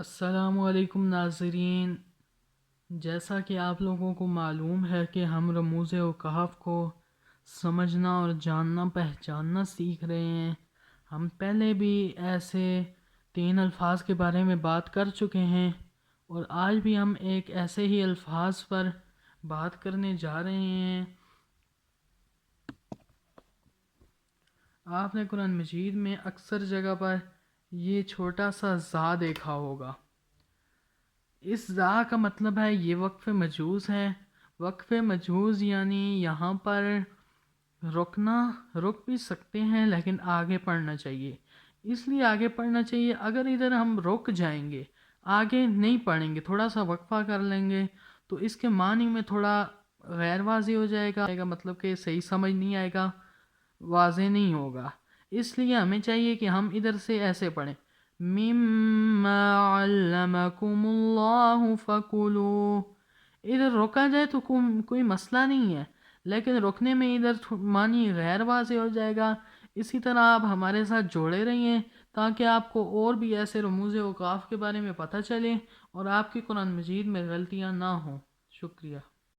السلام علیکم ناظرین، جیسا کہ آپ لوگوں کو معلوم ہے کہ ہم رموز اوقاف کو سمجھنا اور جاننا پہچاننا سیکھ رہے ہیں۔ ہم پہلے بھی ایسے 3 الفاظ کے بارے میں بات کر چکے ہیں اور آج بھی ہم ایک ایسے ہی الفاظ پر بات کرنے جا رہے ہیں۔ آپ نے قرآن مجید میں اکثر جگہ پر یہ چھوٹا سا زا دیکھا ہوگا۔ اس زا کا مطلب ہے یہ وقف مجوز ہے۔ وقف مجوز یعنی یہاں پر رک بھی سکتے ہیں لیکن آگے پڑھنا چاہیے۔ اس لیے آگے پڑھنا چاہیے، اگر ادھر ہم رک جائیں گے، آگے نہیں پڑھیں گے، تھوڑا سا وقفہ کر لیں گے تو اس کے معنی میں تھوڑا غیر واضح ہو جائے گا، مطلب کہ صحیح سمجھ نہیں آئے گا، واضح نہیں ہوگا۔ اس لیے ہمیں چاہیے کہ ہم ادھر سے ایسے پڑھیں، مما علمکم اللہ فکلوا۔ ادھر روکا جائے تو کوئی مسئلہ نہیں ہے، لیکن رکنے میں ادھر معنی غیر واضح ہو جائے گا۔ اسی طرح آپ ہمارے ساتھ جوڑے رہیے تاکہ آپ کو اور بھی ایسے رموز اوقاف کے بارے میں پتہ چلے اور آپ کی قرآن مجید میں غلطیاں نہ ہوں۔ شکریہ۔